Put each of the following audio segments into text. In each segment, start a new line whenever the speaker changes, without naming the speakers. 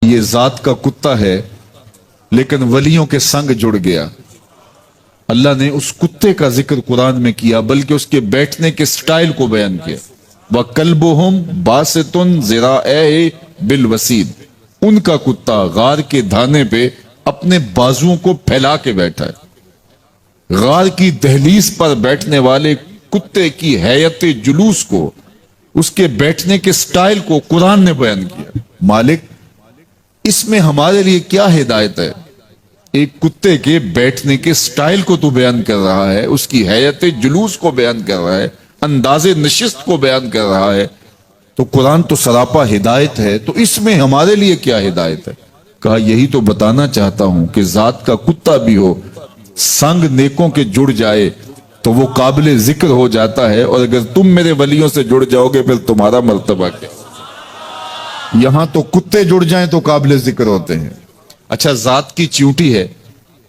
یہ ذات کا کتا ہے لیکن ولیوں کے سنگ جڑ گیا. اللہ نے اس کتے کا ذکر قرآن میں کیا بلکہ اس کے بیٹھنے کے سٹائل کو بیان کیا. وَكَلْبُهُمْ بَاسِطٌ ذِرَاعَيْهِ بِالْوَسِيدِ, ان کا کتا غار کے دھانے پہ اپنے بازوؤں کو پھیلا کے بیٹھا ہے. غار کی دہلیز پر بیٹھنے والے کتے کی حیت جلوس کو, اس کے بیٹھنے کے سٹائل کو قرآن نے بیان کیا. مالک اس میں ہمارے لیے کیا ہدایت ہے؟ ایک کتے کے بیٹھنے کے سٹائل کو تو بیان کر رہا ہے, اس کی حیت جلوس کو بیان کر رہا ہے, انداز نشست کو بیان کر رہا ہے. تو قرآن تو سراپا ہدایت ہے, تو اس میں ہمارے لیے کیا ہدایت ہے؟ کہا یہی تو بتانا چاہتا ہوں کہ ذات کا کتا بھی ہو, سنگ نیکوں کے جڑ جائے تو وہ قابل ذکر ہو جاتا ہے, اور اگر تم میرے ولیوں سے جڑ جاؤ گے پھر تمہارا مرتبہ کیا؟ یہاں تو کتے جڑ جائیں تو قابل ذکر ہوتے ہیں. اچھا ذات کی چیونٹی ہے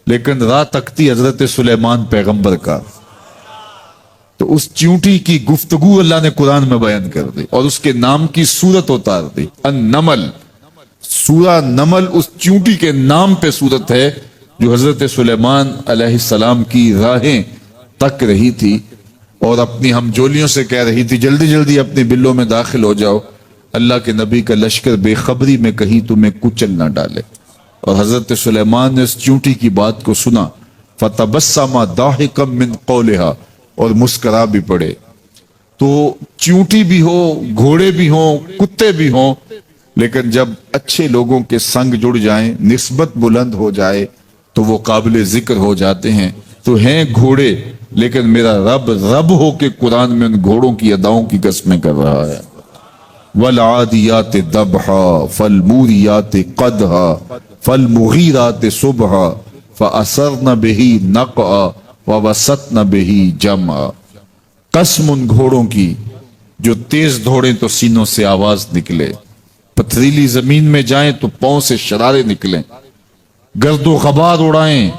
لیکن راہ تکتی حضرت سلیمان پیغمبر کا, تو اس چیونٹی کی گفتگو اللہ نے قرآن میں بیان کر دی اور اس کے نام کی صورت اتار دی. النمل, سورہ نمل اس چیونٹی کے نام پہ صورت ہے جو حضرت سلیمان علیہ السلام کی راہیں تک رہی تھی اور اپنی ہمجولیوں سے کہہ رہی تھی جلدی جلدی اپنی بلوں میں داخل ہو جاؤ, اللہ کے نبی کا لشکر بے خبری میں کہیں تمہیں کچل نہ ڈالے. اور حضرت سلیمان نے اس چیونٹی کی بات کو سنا, فَتَبَسَّمَ ضَاحِكًا مِّن قَوْلِهَا, اور مسکرا بھی پڑے. تو چیونٹی بھی ہو, گھوڑے بھی ہوں, کتے بھی ہوں, لیکن جب اچھے لوگوں کے سنگ جڑ جائیں, نسبت بلند ہو جائے تو وہ قابل ذکر ہو جاتے ہیں. تو ہیں گھوڑے لیکن میرا رب رب ہو کے قرآن میں ان گھوڑوں کی اداؤں کی قسمیں کر رہا ہے. وَالْعَادِيَاتِ ضَبْحًا فَالْمُورِيَاتِ قَدْحًا فَالْمُغِيرَاتِ صُبْحًا فَأَثَرْنَ بِهِ نَقْعًا وَوَسَطْنَ بِهِ جَمْعًا. قسم ان گھوڑوں کی جو تیز دوڑیں تو سینوں سے آواز نکلے, پتھریلی زمین میں جائیں تو پاؤں سے شرارے نکلیں, گرد و غبار اڑائیں,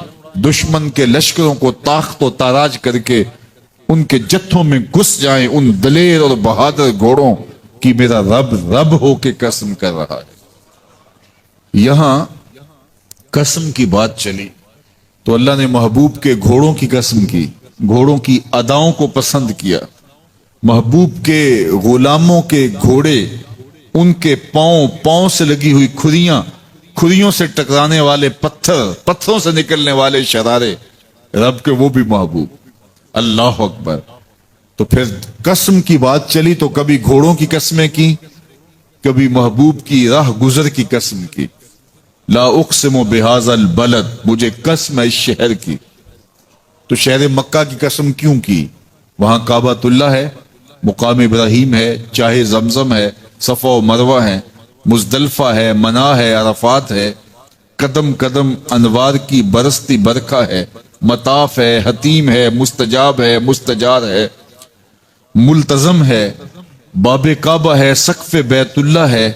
دشمن کے لشکروں کو تاخت و تاراج کر کے ان کے جتھوں میں گھس جائیں. ان دلیر اور بہادر گھوڑوں کی میرا رب رب ہو کے قسم کر رہا ہے. یہاں قسم کی بات چلی تو اللہ نے محبوب کے گھوڑوں کی قسم کی, گھوڑوں کی اداؤں کو پسند کیا. محبوب کے غلاموں کے گھوڑے, ان کے پاؤں سے لگی ہوئی کھریاں, کھریوں سے ٹکرانے والے پتھر, پتھروں سے نکلنے والے شرارے, رب کے وہ بھی محبوب. اللہ اکبر. تو پھر قسم کی بات چلی تو کبھی گھوڑوں کی قسمیں کی, کبھی محبوب کی راہ گزر کی قسم کی. لا اقسم بہذا البلد, مجھے قسم ہے اس شہر کی. تو شہر مکہ کی قسم کیوں کی؟ وہاں کعبۃ اللہ ہے, مقام ابراہیم ہے, چاہے زمزم ہے, صفا و مروہ ہے, مزدلفہ ہے, منا ہے, عرفات ہے, قدم قدم انوار کی برستی برکھا ہے, مطاف ہے, حتیم ہے, مستجاب ہے, مستجار ہے, ملتزم ہے, باب کعبہ ہے, سقف بیت اللہ ہے,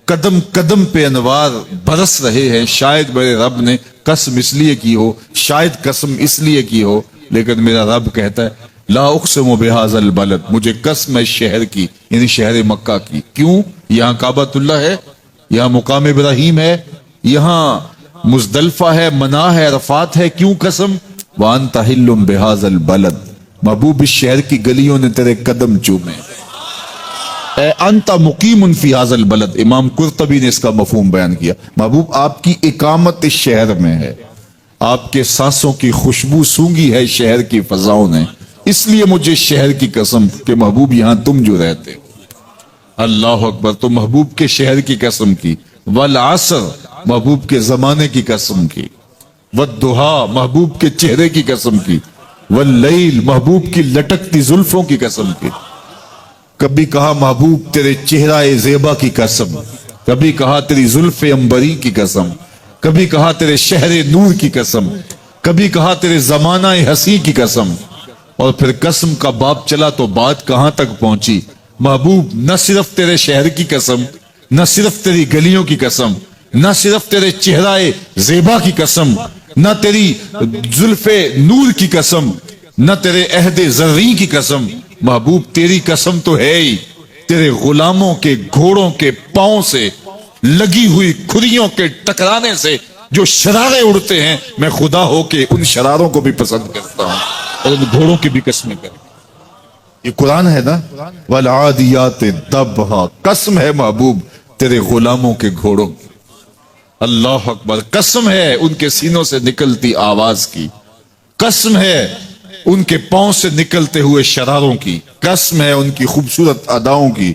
قدم قدم پہ انوار برس رہے ہیں. شاید میرے رب نے قسم اس لیے کی ہو, شاید قسم اس لیے کی ہو, لیکن میرا رب کہتا ہے لا اقسم بہذا البلد, مجھے قسم ہے شہر کی, یعنی شہر مکہ کی. کیوں؟ یہاں کعبۃ اللہ ہے, یہاں مقام ابراہیم ہے, یہاں مزدلفہ ہے, منا ہے, عرفات ہے. کیوں قسم؟ وَأَنْتَ حِلٌّ بِهَذَا الْبَلَدِ, محبوب اس شہر کی گلیوں نے تیرے قدم چومے. اے انت مقیم فی هذا البلد, امام قرطبی نے اس کا مفہوم بیان کیا. محبوب آپ کی اقامت اس شہر میں ہے, آپ کے سانسوں کی خوشبو سونگی ہے شہر کی فضاؤں نے, اس لیے مجھے شہر کی قسم کہ محبوب یہاں تم جو رہتے. اللہ اکبر. تو محبوب کے شہر کی قسم کی. والعصر, محبوب کے زمانے کی قسم کی. والضحیٰ, محبوب کے چہرے کی قسم کی. واللیل, محبوب کی لٹکتی زلفوں کی قسم کی. کبھی کہا محبوب تیرے چہرہ زیبا کی قسم, کبھی کہا تیری زلف عنبری کی قسم, کبھی کہا تیرے شہر نور کی قسم, کبھی کہا تیرے زمانہ حسین کی قسم. اور پھر قسم کا باب چلا تو بات کہاں تک پہنچی. محبوب نہ صرف تیرے شہر کی قسم, نہ صرف تیری گلیوں کی قسم, نہ صرف تیرے چہرہ زیبا کی قسم, نہ تیری زلف نور کی قسم, نہ تیرے عہد زرعی کی قسم. محبوب تیری قسم تو ہے ہی تیرے غلاموں کے گھوڑوں کے پاؤں سے لگی ہوئی کھریوں کے ٹکرانے سے جو شرارے اڑتے ہیں، میں خدا ہو کے ان شراروں کو بھی پسند کرتا ہوں اور ان گھوڑوں کی بھی قسمیں کرتا ہوں۔ یہ قرآن ہے نا، والعادیات ضبحا، قسم ہے محبوب تیرے غلاموں کے گھوڑوں کی۔ اللہ اکبر، قسم ہے ان کے سینوں سے نکلتی آواز کی، قسم ہے ان کے پاؤں سے نکلتے ہوئے شراروں کی، قسم ہے ان کی خوبصورت اداؤں کی،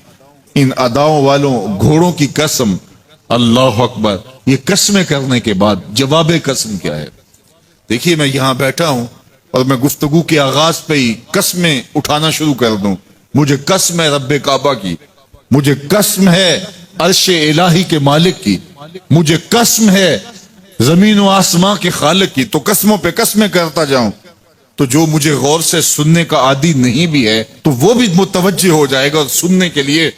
ان اداؤں والوں گھوڑوں کی قسم۔ اللہ اکبر، یہ قسمیں کرنے کے بعد جواب قسم کیا ہے؟ دیکھیے میں یہاں بیٹھا ہوں اور میں گفتگو کے آغاز پہ ہی قسمیں اٹھانا شروع کر دوں۔ مجھے قسم ہے رب کعبہ کی، مجھے قسم ہے عرش الہی کے مالک کی، مجھے قسم ہے زمین و آسمان کے خالق کی، تو قسموں پہ قسمیں کرتا جاؤں تو جو مجھے غور سے سننے کا عادی نہیں بھی ہے تو وہ بھی متوجہ ہو جائے گا اور سننے کے لیے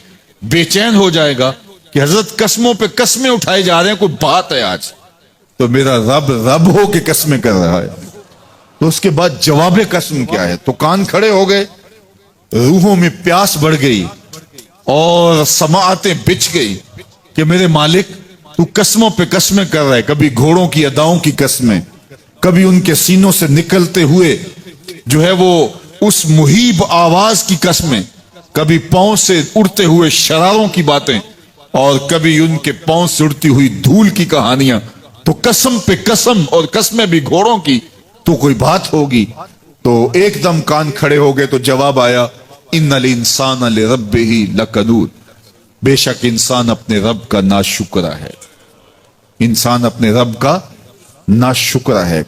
بے چین ہو جائے گا کہ حضرت قسموں پہ قسمیں اٹھائے جا رہے ہیں، کوئی بات ہے آج؟ تو میرا رب رب ہو کے قسمیں کر رہا ہے۔ تو اس کے بعد جواب قسم کیا ہے؟ تو کان کھڑے ہو گئے، روحوں میں پیاس بڑھ گئی اور سماعتیں بچھ گئی کہ میرے مالک تو قسموں پہ قسمیں کر رہا ہے، کبھی گھوڑوں کی اداؤں کی قسمیں، کبھی ان کے سینوں سے نکلتے ہوئے جو ہے وہ اس مہیب آواز کی قسمیں، کبھی پاؤں سے اڑتے ہوئے شراروں کی باتیں، اور کبھی ان کے پاؤں سے اڑتی ہوئی دھول کی کہانیاں۔ تو قسم پہ قسم، اور قسمیں بھی گھوڑوں کی، تو کوئی بات ہوگی۔ تو ایک دم کان کھڑے ہو گئے تو جواب آیا، ان الانسان لربہ لکنود، بے شک انسان اپنے رب کا ناشکرا ہے، انسان اپنے رب کا ناشکرا ہے۔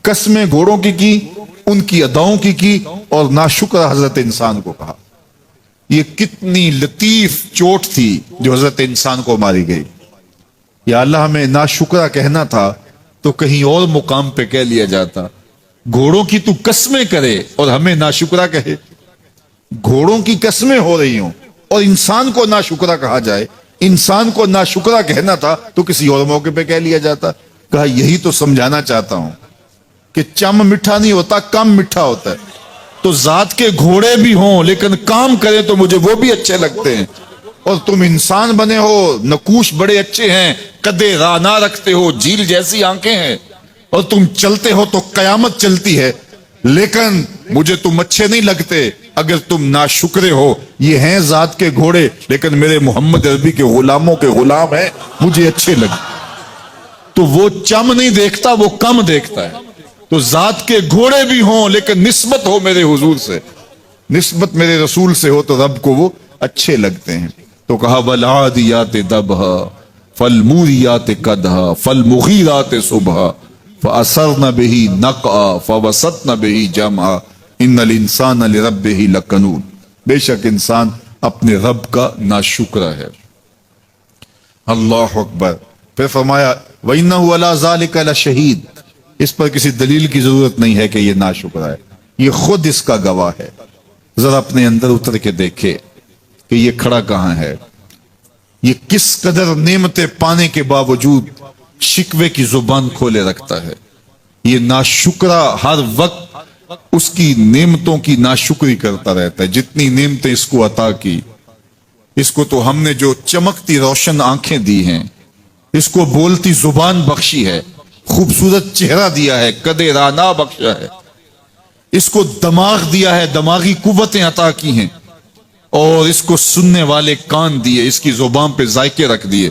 قسمیں گھوڑوں کی ان کی اداؤں کی اور ناشکرا حضرت انسان کو کہا۔ یہ کتنی لطیف چوٹ تھی جو حضرت انسان کو ماری گئی۔ یا اللہ، ہمیں ناشکرا کہنا تھا تو کہیں اور مقام پہ کہہ لیا جاتا۔ گھوڑوں کی تو قسمیں کرے اور ہمیں ناشکرا کہے، گھوڑوں کی قسمیں ہو رہی ہوں اور انسان کو ناشکرا کہا جائے، انسان کو ناشکرا کہنا تھا تو کسی اور موقع پہ کہہ لیا جاتا۔ کہا یہی تو سمجھانا چاہتا ہوں کہ چم میٹھا نہیں ہوتا، کم میٹھا ہوتا ہے۔ تو ذات کے گھوڑے بھی ہوں لیکن کام کریں تو مجھے وہ بھی اچھے لگتے ہیں، اور تم انسان بنے ہو، نقوش بڑے اچھے ہیں، قدے رانا رکھتے ہو، جھیل جیسی آنکھیں ہیں، اور تم چلتے ہو تو قیامت چلتی ہے، لیکن مجھے تم اچھے نہیں لگتے اگر تم ناشکرے ہو۔ یہ ہیں ذات کے گھوڑے لیکن میرے محمد عربی کے غلاموں کے غلام ہیں، مجھے اچھے لگتے۔ تو وہ چم نہیں دیکھتا، وہ کم دیکھتا ہے۔ تو ذات کے گھوڑے بھی ہوں لیکن نسبت ہو میرے حضور سے، نسبت میرے رسول سے ہو تو رب کو وہ اچھے لگتے ہیں۔ تو کہا والعادیات ضبحا فالموریات قدحا فالمغیرات صبحا فاثرن به نقعا فوسطن به جمعا ان الانسان لربہ لکنود، بے شک انسان اپنے رب کا ناشکرا ہے۔ اللہ اکبر۔ پھر فرمایا وَإِنَّهُ عَلَىٰ ذَلِكَ لَشَهِيدٌ، اس پر کسی دلیل کی ضرورت نہیں ہے کہ یہ ناشکرا ہے، یہ خود اس کا گواہ ہے۔ ذرا اپنے اندر اتر کے دیکھے کہ یہ کھڑا کہاں ہے، یہ کس قدر نعمتیں پانے کے باوجود شکوے کی زبان کھولے رکھتا ہے۔ یہ ناشکرا ہر وقت اس کی نعمتوں کی ناشکری کرتا رہتا ہے۔ جتنی نعمتیں اس کو عطا کی، اس کو تو ہم نے جو چمکتی روشن آنکھیں دی ہیں، اس کو بولتی زبان بخشی ہے، خوبصورت چہرہ دیا ہے، قدے رانا بخشا ہے، اس کو دماغ دیا ہے، دماغی قوتیں عطا کی ہیں، اور اس کو سننے والے کان دیے، اس کی زبان پہ ذائقے رکھ دیے،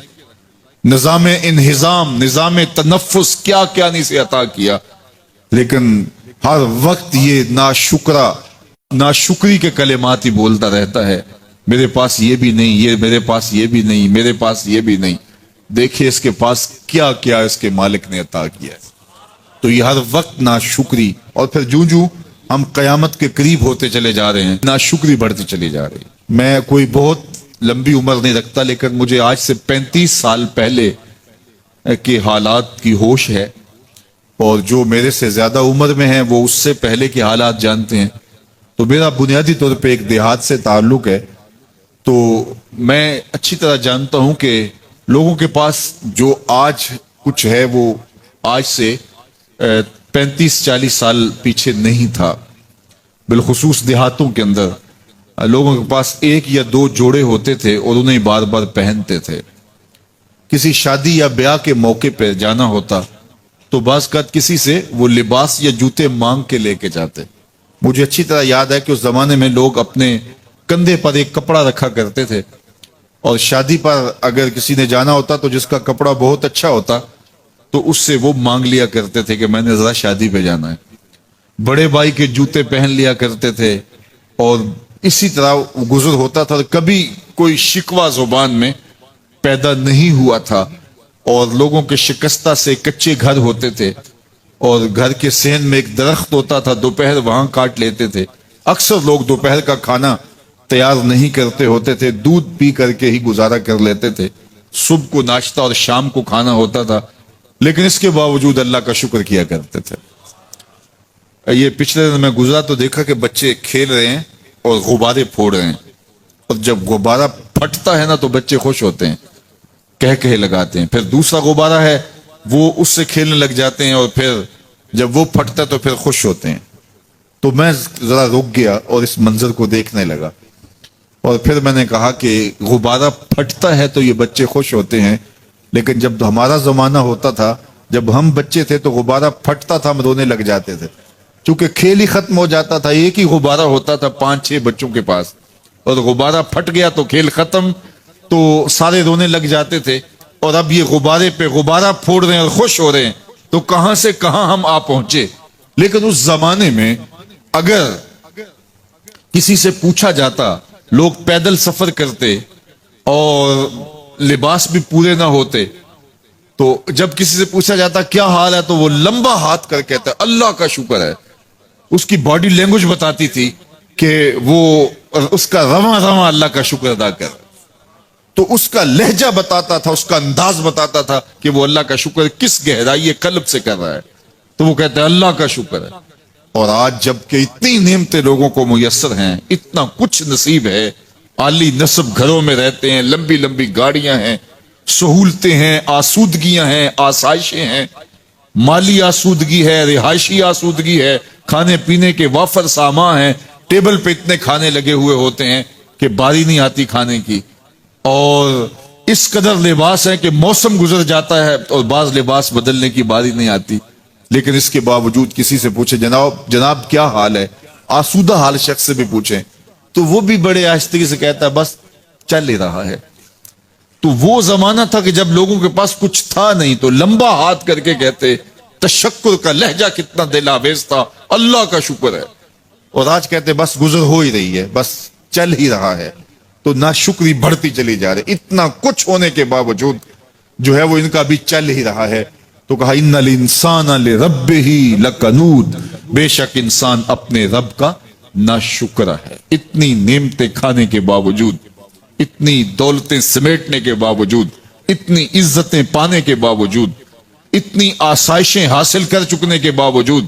نظام انہضام، نظام تنفس، کیا کیا نہیں سے عطا کیا، لیکن ہر وقت یہ ناشکری کے کلمات ہی بولتا رہتا ہے۔ میرے پاس یہ بھی نہیں، یہ میرے پاس یہ بھی نہیں، میرے پاس یہ بھی نہیں۔ دیکھیں اس کے پاس کیا کیا اس کے مالک نے عطا کیا ہے۔ تو یہ ہر وقت ناشکری، اور پھر جوں ہم قیامت کے قریب ہوتے چلے جا رہے ہیں، ناشکری بڑھتی چلی جا رہی ہے۔ میں کوئی بہت لمبی عمر نہیں رکھتا، لیکن مجھے آج سے 35 سال پہلے کے حالات کی ہوش ہے، اور جو میرے سے زیادہ عمر میں ہیں وہ اس سے پہلے کے حالات جانتے ہیں۔ تو میرا بنیادی طور پہ ایک دیہات سے تعلق ہے، تو میں اچھی طرح جانتا ہوں کہ لوگوں کے پاس جو آج کچھ ہے وہ آج سے 35-40 سال پیچھے نہیں تھا۔ بالخصوص دیہاتوں کے اندر لوگوں کے پاس 1 یا 2 جوڑے ہوتے تھے اور انہیں بار بار پہنتے تھے۔ کسی شادی یا بیاہ کے موقع پہ جانا ہوتا تو بعض اوقات کسی سے وہ لباس یا جوتے مانگ کے لے کے جاتے. مجھے اچھی طرح یاد ہے کہ اس زمانے میں لوگ اپنے کندھے پر ایک کپڑا رکھا کرتے تھے اور شادی پر اگر کسی نے جانا ہوتا تو جس کا کپڑا بہت اچھا ہوتا تو اس سے وہ مانگ لیا کرتے تھے کہ میں نے ذرا شادی پہ جانا ہے. بڑے بھائی کے جوتے پہن لیا کرتے تھے اور اسی طرح گزر ہوتا تھا. کبھی کوئی شکوہ زبان میں پیدا نہیں ہوا تھا اور لوگوں کے شکستہ سے کچے گھر ہوتے تھے اور گھر کے صحن میں ایک درخت ہوتا تھا, دوپہر وہاں کاٹ لیتے تھے. اکثر لوگ دوپہر کا کھانا تیار نہیں کرتے ہوتے تھے, دودھ پی کر کے ہی گزارا کر لیتے تھے. صبح کو ناشتہ اور شام کو کھانا ہوتا تھا, لیکن اس کے باوجود اللہ کا شکر کیا کرتے تھے. یہ پچھلے دن میں گزرا تو دیکھا کہ بچے کھیل رہے ہیں اور غبارے پھوڑ رہے ہیں, اور جب غبارہ پھٹتا ہے نا تو بچے خوش ہوتے ہیں, کہے لگاتے ہیں. پھر دوسرا غبارہ ہے وہ اس سے کھیلنے لگ جاتے ہیں اور پھر جب وہ پھٹتا ہے تو پھر خوش ہوتے ہیں. تو میں ذرا رک گیا اور اس منظر کو دیکھنے لگا اور پھر میں نے کہا کہ غبارہ پھٹتا ہے تو یہ بچے خوش ہوتے ہیں, لیکن جب ہمارا زمانہ ہوتا تھا, جب ہم بچے تھے تو غبارہ پھٹتا تھا, ہم رونے لگ جاتے تھے چونکہ کھیل ہی ختم ہو جاتا تھا. ایک ہی غبارہ ہوتا تھا 5-6 بچوں کے پاس, اور غبارہ پھٹ گیا تو کھیل ختم, تو سارے رونے لگ جاتے تھے. اور اب یہ غبارے پہ غبارہ پھوڑ رہے ہیں اور خوش ہو رہے ہیں, تو کہاں سے کہاں ہم آ پہنچے. لیکن اس زمانے میں اگر کسی سے پوچھا جاتا, لوگ پیدل سفر کرتے اور لباس بھی پورے نہ ہوتے, تو جب کسی سے پوچھا جاتا کیا حال ہے تو وہ لمبا ہاتھ کر کہتا ہے اللہ کا شکر ہے. اس کی باڈی لینگویج بتاتی تھی کہ وہ اس کا رواں رواں اللہ کا شکر ادا کر. تو اس کا لہجہ بتاتا تھا, اس کا انداز بتاتا تھا کہ وہ اللہ کا شکر کس گہرائی قلب سے کر رہا ہے. تو وہ کہتا ہے اللہ کا شکر ہے. اور آج جب کہ اتنی نعمتیں لوگوں کو میسر ہیں, اتنا کچھ نصیب ہے, عالی نصب گھروں میں رہتے ہیں, لمبی لمبی گاڑیاں ہیں, سہولتیں ہیں, آسودگیاں ہیں, آسائشیں ہیں, مالی آسودگی ہے, رہائشی آسودگی ہے, کھانے پینے کے وافر سامان ہیں, ٹیبل پہ اتنے کھانے لگے ہوئے ہوتے ہیں کہ باری نہیں آتی کھانے کی, اور اس قدر لباس ہے کہ موسم گزر جاتا ہے اور بعض لباس بدلنے کی باری نہیں آتی. لیکن اس کے باوجود کسی سے پوچھے جناب کیا حال ہے, آسودہ حال شخص سے بھی پوچھیں تو وہ بھی بڑے آہستگی سے کہتا ہے بس چل ہی رہا ہے. تو وہ زمانہ تھا کہ جب لوگوں کے پاس کچھ تھا نہیں تو لمبا ہاتھ کر کے کہتے, تشکر کا لہجہ کتنا دل آویز تھا, اللہ کا شکر ہے. اور آج کہتے بس گزر ہو ہی رہی ہے, بس چل ہی رہا ہے. تو ناشکری بڑھتی چلی جا رہی, اتنا کچھ ہونے کے باوجود جو ہے وہ ان کا بھی چل ہی رہا ہے. تو کہا ان الانسان لربہ لکنود, بے شک انسان اپنے رب کا ناشکر ہے. اتنی نعمتیں کھانے کے باوجود, اتنی دولتیں سمیٹنے کے باوجود, اتنی عزتیں پانے کے باوجود, اتنی آسائشیں حاصل کر چکنے کے باوجود,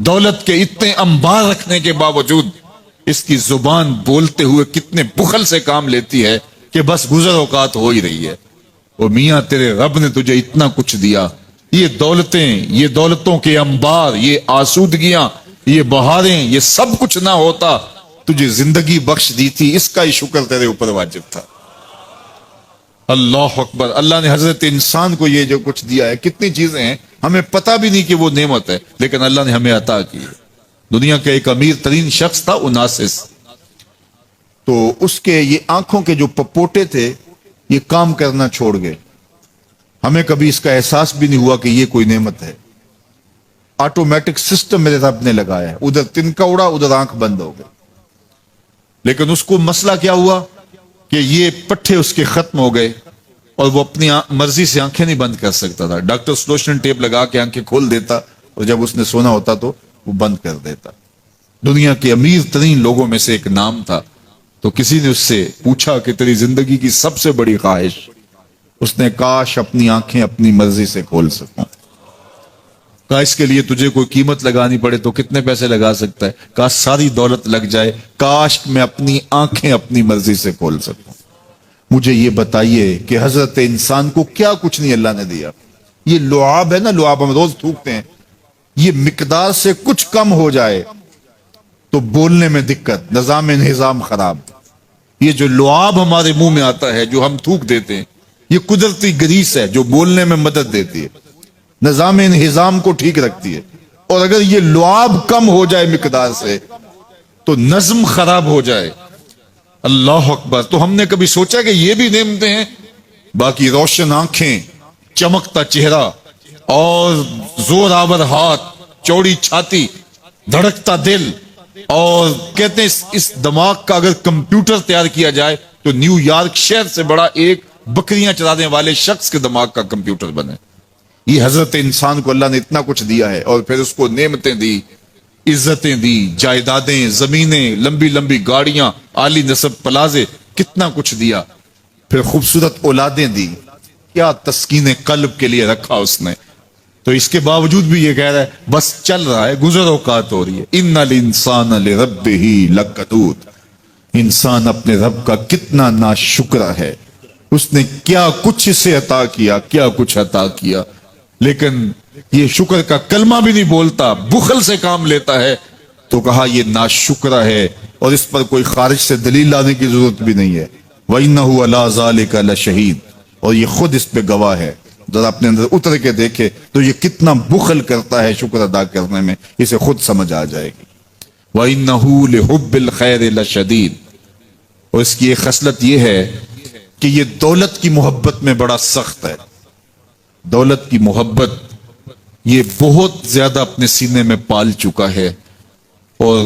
دولت کے اتنے انبار رکھنے کے باوجود, اس کی زبان بولتے ہوئے کتنے بخل سے کام لیتی ہے کہ بس گزر اوقات ہو ہی رہی ہے. وہ میاں تیرے رب نے تجھے اتنا کچھ دیا, یہ دولتیں, یہ دولتوں کے انبار, یہ آسودگیاں, یہ بہاریں, یہ سب کچھ نہ ہوتا, تجھے زندگی بخش دی تھی, اس کا ہی شکر تیرے اوپر واجب تھا. اللہ اکبر. اللہ نے حضرت انسان کو یہ جو کچھ دیا ہے, کتنی چیزیں ہیں ہمیں پتہ بھی نہیں کہ وہ نعمت ہے, لیکن اللہ نے ہمیں عطا کی. دنیا کا ایک امیر ترین شخص تھا اوناسس, تو اس کے یہ آنکھوں کے جو پپوٹے تھے یہ کام کرنا چھوڑ گئے. ہمیں کبھی اس کا احساس بھی نہیں ہوا کہ یہ کوئی نعمت ہے. آٹومیٹک سسٹم میرے رب نے لگایا ہے, ادھر تنکا اڑا ادھر آنکھ بند ہو گئی. لیکن اس کو مسئلہ کیا ہوا کہ یہ پٹھے اس کے ختم ہو گئے اور وہ اپنی مرضی سے آنکھیں نہیں بند کر سکتا تھا. ڈاکٹر سلوشن ٹیپ لگا کے آنکھیں کھول دیتا اور جب اس نے سونا ہوتا تو وہ بند کر دیتا. دنیا کے امیر ترین لوگوں میں سے ایک نام تھا. تو کسی نے اس سے پوچھا کہ تیری زندگی کی سب سے بڑی خواہش؟ اس نے کاش اپنی آنکھیں اپنی مرضی سے کھول سکوں. کہا اس کے لیے تجھے کوئی قیمت لگانی پڑے تو کتنے پیسے لگا سکتا ہے؟ کہا ساری دولت لگ جائے, کاش میں اپنی آنکھیں اپنی مرضی سے کھول سکوں. مجھے یہ بتائیے کہ حضرت انسان کو کیا کچھ نہیں اللہ نے دیا. یہ لعاب ہے نا, لعاب ہم روز تھوکتے ہیں, یہ مقدار سے کچھ کم ہو جائے تو بولنے میں دقت, نظام خراب. یہ جو لعاب ہمارے منہ میں آتا ہے جو ہم تھوک دیتے ہیں, یہ قدرتی گریس ہے جو بولنے میں مدد دیتی ہے، نظام انہضام کو ٹھیک رکھتی ہے، اور اگر یہ لعاب کم ہو جائے مقدار سے تو نظم خراب ہو جائے۔ اللہ اکبر۔ تو ہم نے کبھی سوچا کہ یہ بھی نعمتیں ہیں؟ باقی روشن آنکھیں، چمکتا چہرہ اور زور آور ہاتھ، چوڑی چھاتی، دھڑکتا دل، اور کہتے ہیں اس دماغ کا اگر کمپیوٹر تیار کیا جائے تو نیو یارک شہر سے بڑا ایک بکریاں چرانے والے شخص کے دماغ کا کمپیوٹر بنے۔ یہ حضرت انسان کو اللہ نے اتنا کچھ دیا ہے، اور پھر اس کو نعمتیں دی، عزتیں دی، جائیدادیں، زمینیں، لمبی لمبی گاڑیاں، عالی نسب پلازے، کتنا کچھ دیا، پھر خوبصورت اولادیں دی، کیا تسکین قلب کے لیے رکھا اس نے۔ تو اس کے باوجود بھی یہ کہہ رہا ہے بس چل رہا ہے، گزر اوقات ہو رہی ہے۔ ان الانسان لربہ لکنود، انسان اپنے رب کا کتنا ناشکر ہے، اس نے کیا کچھ اسے عطا کیا، کیا کچھ عطا کیا، لیکن یہ شکر کا کلمہ بھی نہیں بولتا، بخل سے کام لیتا ہے، تو کہا یہ ناشکر ہے، اور اس پر کوئی خارج سے دلیل لانے کی ضرورت بھی نہیں ہے۔ وَإِنَّهُ عَلَىٰ ذَلِكَ لَشَهِيدٌ، اور یہ خود اس پہ گواہ ہے۔ ذرا اپنے اندر اتر کے دیکھے تو یہ کتنا بخل کرتا ہے شکر ادا کرنے میں، اسے خود سمجھ آ جائے گی۔ وَإِنَّهُ لِحُبِّ الْخَيْرِ لَشَدِيدٌ، اور اس کی ایک خصلت یہ ہے کہ یہ دولت کی محبت میں بڑا سخت ہے۔ دولت کی محبت یہ بہت زیادہ اپنے سینے میں پال چکا ہے، اور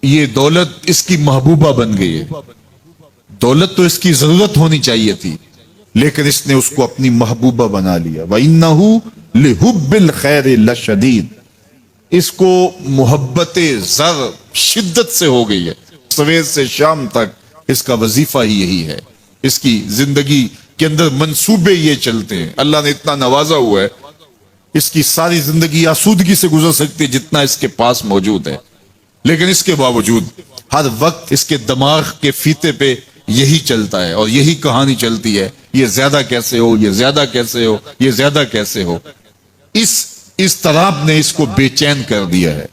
یہ دولت اس کی محبوبہ بن گئی ہے۔ دولت تو اس کی ضرورت ہونی چاہیے تھی، لیکن اس نے اس کو اپنی محبوبہ بنا لیا۔ وَإِنَّهُ لِحُبِّ الْخَيْرِ لَشَدِيدٌ، اس کو محبت زر شدت سے ہو گئی ہے، سویر سے شام تک اس کا وظیفہ ہی یہی ہے، اس کی زندگی کے اندر منصوبے یہ چلتے ہیں۔ اللہ نے اتنا نوازا ہوا ہے، اس کی ساری زندگی آسودگی سے گزر سکتی ہے جتنا اس کے پاس موجود ہے، لیکن اس کے باوجود ہر وقت اس کے دماغ کے فیتے پہ یہی چلتا ہے، اور یہی کہانی چلتی ہے، یہ زیادہ کیسے ہو، یہ زیادہ کیسے ہو، یہ زیادہ کیسے ہو۔ اس اضطراب نے اس کو بے چین کر دیا ہے،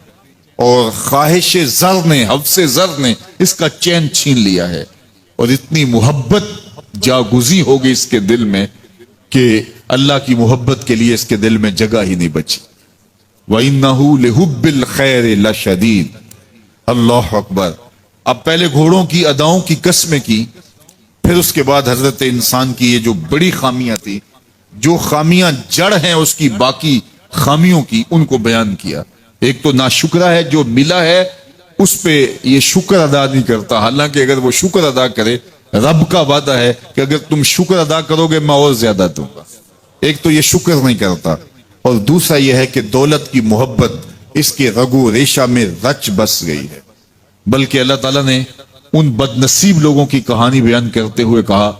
اور خواہش زر نے، حوث زر نے اس کا چین چھین لیا ہے، اور اتنی محبت جاگزی ہوگی اس کے دل میں کہ اللہ کی محبت کے لیے اس کے دل میں جگہ ہی نہیں بچی۔ وَإِنَّهُ لِحُبِّ الْخَيْرِ لَشَدِيدٌ۔ اللہ اکبر۔ اب پہلے گھوڑوں کی اداؤں کی قسمیں کی، پھر اس کے بعد حضرت انسان کی یہ جو بڑی خامیاں تھی، جو خامیاں جڑ ہیں اس کی باقی خامیوں کی، ان کو بیان کیا۔ ایک تو ناشکرہ ہے، جو ملا ہے اس پہ یہ شکر ادا نہیں کرتا، حالانکہ اگر وہ شکر ادا کرے، رب کا وعدہ ہے کہ اگر تم شکر ادا کرو گے میں اور زیادہ دوں گا۔ ایک تو یہ شکر نہیں کرتا، اور دوسرا یہ ہے کہ دولت کی محبت اس کے رگو ریشہ میں رچ بس گئی ہے۔ بلکہ اللہ تعالیٰ نے ان بد نصیب لوگوں کی کہانی بیان کرتے ہوئے کہا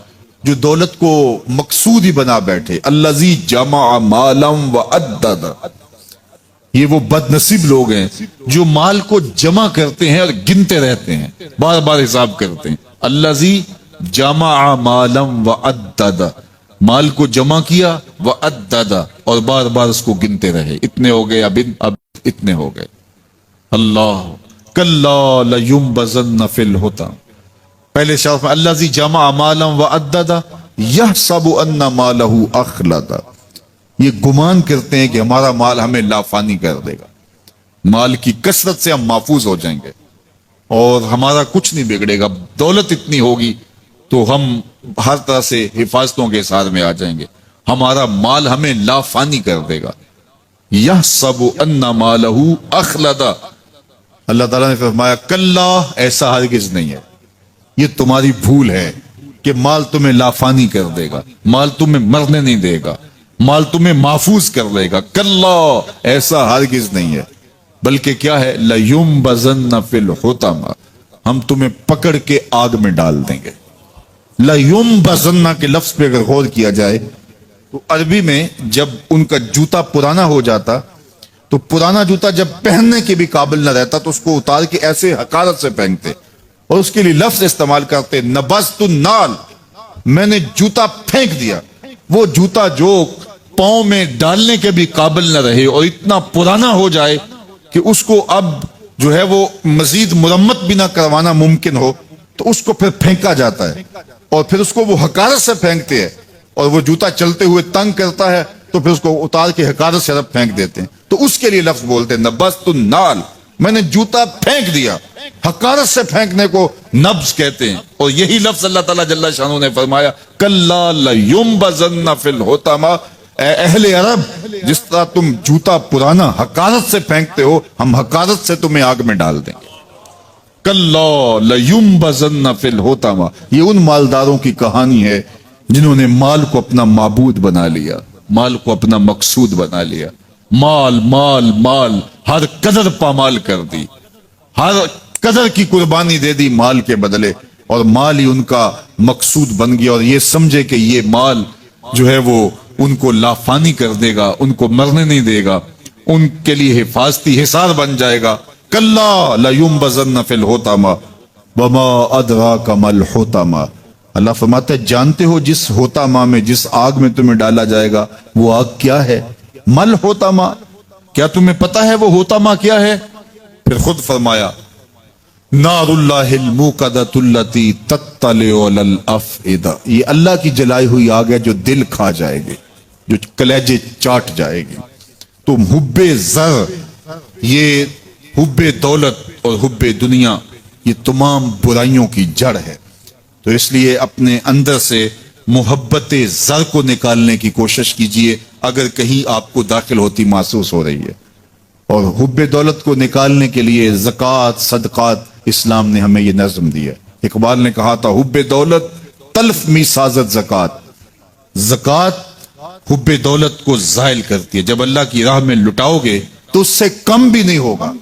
جو دولت کو مقصود ہی بنا بیٹھے، الذی جمع مالا وعدد، یہ وہ بد نصیب لوگ ہیں جو مال کو جمع کرتے ہیں اور گنتے رہتے ہیں، بار بار حساب کرتے ہیں۔ الذی جمع مالا وعدد، مال کو جمع کیا، وعدد، اور بار بار اس کو گنتے رہے، اتنے ہو گئے، اب اتنے ہو گئے۔ اللہ کلا لینبذن فی الحطام، پہلے شرف میں الذی جمع مالا وعدد یحسب ان مالہ اخلد، یہ گمان کرتے ہیں کہ ہمارا مال ہمیں لافانی کر دے گا، مال کی کثرت سے ہم محفوظ ہو جائیں گے اور ہمارا کچھ نہیں بگڑے گا، دولت اتنی ہوگی تو ہم ہر طرح سے حفاظتوں کے ساتھ میں آ جائیں گے، ہمارا مال ہمیں لافانی کر دے گا۔ یحسب ان مالہ اخلد، اللہ تعالیٰ نے فرمایا کلا، ایسا ہرگز نہیں ہے، یہ تمہاری بھول ہے کہ مال تمہیں لافانی کر دے گا، مال تمہیں مرنے نہیں دے گا، مال تمہیں محفوظ کر لے گا، کلا، ایسا ہرگز نہیں ہے، بلکہ کیا ہے، لَيُنبَذَنَّ فِي الْحُطَمَةِ، ہم تمہیں پکڑ کے آگ میں ڈال دیں گے۔ لَيُنبَذَنَّ کے لفظ پہ اگر غور کیا جائے تو عربی میں جب ان کا جوتا پرانا ہو جاتا تو پرانا جوتا جب پہننے کے بھی قابل نہ رہتا تو اس کو اتار کے ایسے حقارت سے پہنتے اور اس کے لیے لفظ استعمال کرتے، نبذت النال، میں نے جوتا پھینک دیا، وہ جوتا جو پاؤں میں ڈالنے کے بھی قابل نہ رہے اور اتنا پرانا ہو جائے کہ اس کو اب جو ہے وہ مزید مرمت بھی نہ کروانا ممکن ہو، تو اس کو پھر پھینکا جاتا ہے اور پھر اس کو وہ حقارت سے پھینکتے ہیں اور وہ جوتا چلتے ہوئے تنگ کرتا ہے تو پھر اس کو اتار کے حقارت سے رب پھینک دیتے ہیں، تو اس کے لیے لفظ بولتے ہیں نبست النال، میں نے جوتا پھینک دیا، حقارت سے پھینکنے کو نبز کہتے ہیں۔ اور یہی لفظ اللہ تعالیٰ جل شانہ نے فرمایا کلا لینبذن فی الحطمہ، اے اہل عرب جس طرح تم جوتا پرانا حقارت سے پھینکتے ہو، ہم حقارت سے تمہیں آگ میں ڈال دیں گے۔ کلا لینبذن فی الحطمہ، یہ ان مالداروں کی کہانی ہے جنہوں نے مال کو اپنا معبود بنا لیا، مال کو اپنا مقصود بنا لیا، مال مال مال، ہر قدر پامال کر دی، ہر قدر کی قربانی دے دی مال کے بدلے، اور مال ہی ان کا مقصود بن گیا، اور یہ سمجھے کہ یہ مال جو ہے وہ ان کو لافانی کر دے گا، ان کو مرنے نہیں دے گا، ان کے لیے حفاظتی حصار بن جائے گا۔ کلا لینبذن فی الحطمہ وما ادراک ما الحطمہ، اللہ فرماتا ہے جانتے ہو جس حطمہ میں، جس آگ میں تمہیں ڈالا جائے گا وہ آگ کیا ہے؟ مل حطمہ، کیا تمہیں پتا ہے وہ حطمہ کیا ہے؟ پھر خود فرمایا نار اللہ الموقدۃ التی تطلع علی الافئدہ، یہ اللہ کی جلائی ہوئی آگ ہے جو دل کھا جائے گی، جو کلیجے چاٹ جائے گی۔ تو حب زر، یہ حب دولت اور حب دنیا، یہ تمام برائیوں کی جڑ ہے۔ تو اس لیے اپنے اندر سے محبت زر کو نکالنے کی کوشش کیجئے اگر کہیں آپ کو داخل ہوتی محسوس ہو رہی ہے، اور حب دولت کو نکالنے کے لیے زکوٰۃ صدقات اسلام نے ہمیں یہ نظم دیا۔ اقبال نے کہا تھا حب دولت تلف می سازت زکوٰۃ، زکوٰۃ حب دولت کو زائل کرتی ہے، جب اللہ کی راہ میں لٹاؤ گے تو اس سے کم بھی نہیں ہوگا۔